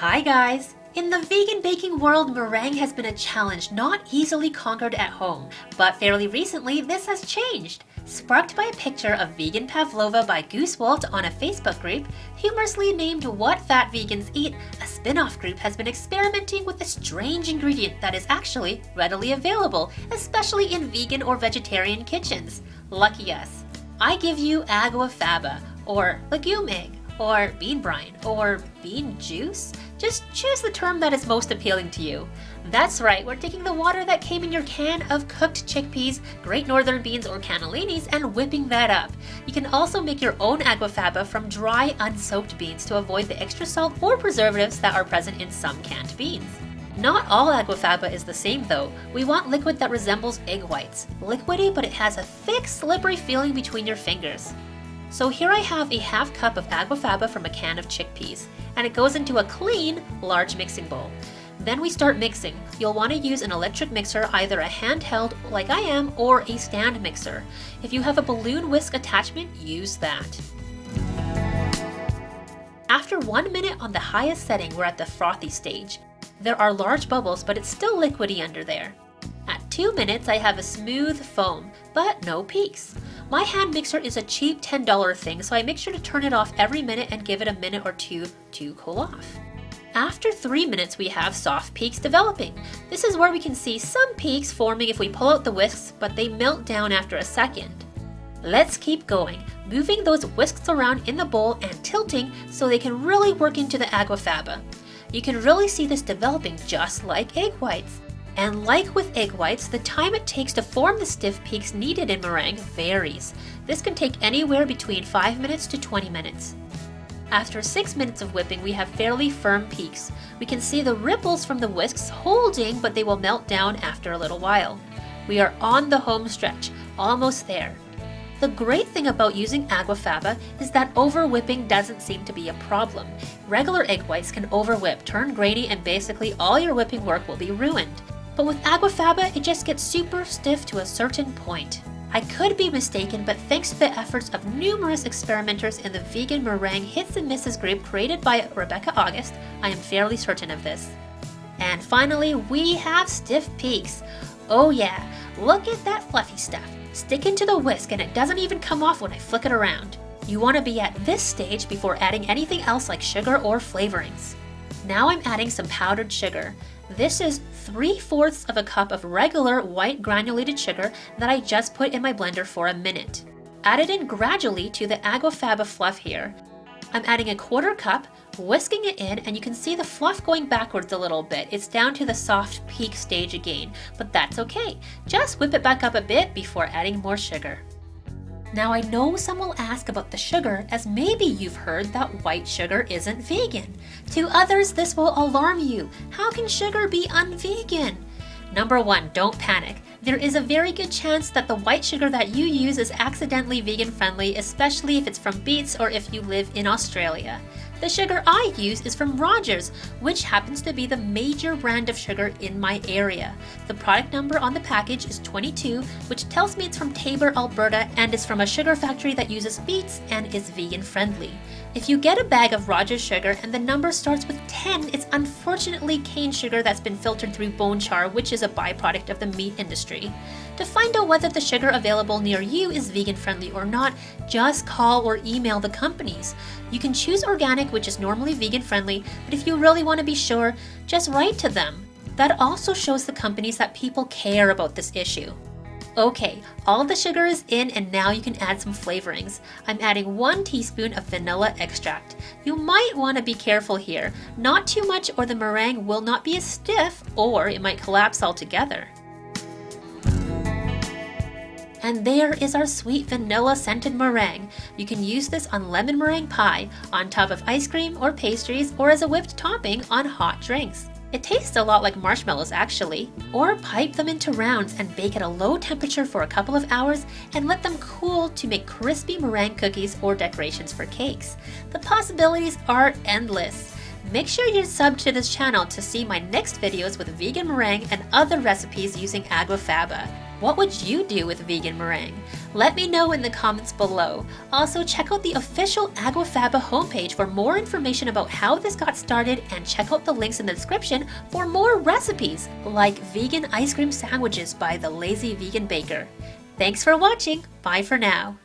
Hi guys! In the vegan baking world, meringue has been a challenge not easily conquered at home, but fairly recently this has changed. Sparked by a picture of vegan pavlova by Goose Walt on a Facebook group, humorously named What Fat Vegans Eat, a spin-off group has been experimenting with a strange ingredient that is actually readily available, especially in vegan or vegetarian kitchens. Lucky us. I give you Aqua Faba, or legume egg, or bean brine, or bean juice? Just choose the term that is most appealing to you. That's right, we're taking the water that came in your can of cooked chickpeas, Great Northern beans, or cannellinis and whipping that up. You can also make your own Aqua Faba from dry, unsoaked beans to avoid the extra salt or preservatives that are present in some canned beans. Not all Aqua Faba is the same though. We want liquid that resembles egg whites. Liquidy, but it has a thick, slippery feeling between your fingers. So here I have a half cup of Aqua Faba from a can of chickpeas, and it goes into a clean, large mixing bowl. Then we start mixing. You'll want to use an electric mixer, either a handheld like I am, or a stand mixer. If you have a balloon whisk attachment, use that. After 1 minute on the highest setting, we're at the frothy stage. There are large bubbles, but it's still liquidy under there. At 2 minutes, I have a smooth foam, but no peaks. My hand mixer is a cheap $10 thing, so I make sure to turn it off every minute and give it a minute or two to cool off. After 3 minutes, we have soft peaks developing. This is where we can see some peaks forming if we pull out the whisks, but they melt down after a second. Let's keep going, moving those whisks around in the bowl and tilting so they can really work into the Aqua Faba. You can really see this developing just like egg whites. And like with egg whites, the time it takes to form the stiff peaks needed in meringue varies. This can take anywhere between 5 minutes to 20 minutes. After 6 minutes of whipping, we have fairly firm peaks. We can see the ripples from the whisks holding, but they will melt down after a little while. We are on the home stretch, almost there. The great thing about using Aqua Faba is that over whipping doesn't seem to be a problem. Regular egg whites can over whip, turn grainy, and basically all your whipping work will be ruined. But with Aqua Faba, it just gets super stiff to a certain point. I could be mistaken, but thanks to the efforts of numerous experimenters in the vegan meringue hits and misses group created by Rebecca August, I am fairly certain of this. And finally, we have stiff peaks. Oh yeah, look at that fluffy stuff. Stick into the whisk and it doesn't even come off when I flick it around. You want to be at this stage before adding anything else like sugar or flavorings. Now I'm adding some powdered sugar. This is 3/4 of a cup of regular white granulated sugar that I just put in my blender for a minute. Add it in gradually to the Aqua Faba fluff here. I'm adding a 1/4 cup, whisking it in, and you can see the fluff going backwards a little bit. It's down to the soft peak stage again, but that's okay. Just whip it back up a bit before adding more sugar. Now I know some will ask about the sugar, as maybe you've heard that white sugar isn't vegan. To others, this will alarm you. How can sugar be unvegan? Number 1, don't panic. There is a very good chance that the white sugar that you use is accidentally vegan friendly, especially if it's from beets or if you live in Australia. The sugar I use is from Rogers, which happens to be the major brand of sugar in my area. The product number on the package is 22, which tells me it's from Taber, Alberta, and is from a sugar factory that uses beets and is vegan friendly. If you get a bag of Rogers sugar and the number starts with 10, it's unfortunately cane sugar that's been filtered through bone char, which is a byproduct of the meat industry. To find out whether the sugar available near you is vegan friendly or not, just call or email the companies. You can choose organic, which is normally vegan friendly, but if you really want to be sure, just write to them. That also shows the companies that people care about this issue. Okay, all the sugar is in and now you can add some flavorings. I'm adding 1 teaspoon of vanilla extract. You might want to be careful here. Not too much or the meringue will not be as stiff, or it might collapse altogether. And there is our sweet vanilla scented meringue. You can use this on lemon meringue pie, on top of ice cream or pastries, or as a whipped topping on hot drinks. It tastes a lot like marshmallows actually. Or pipe them into rounds and bake at a low temperature for a couple of hours and let them cool to make crispy meringue cookies or decorations for cakes. The possibilities are endless. Make sure you're subbed to this channel to see my next videos with vegan meringue and other recipes using Aqua Faba. What would you do with vegan meringue? Let me know in the comments below. Also, check out the official Aqua Faba homepage for more information about how this got started, and check out the links in the description for more recipes, like vegan ice cream sandwiches by the Lazy Vegan Baker. Thanks for watching. Bye for now.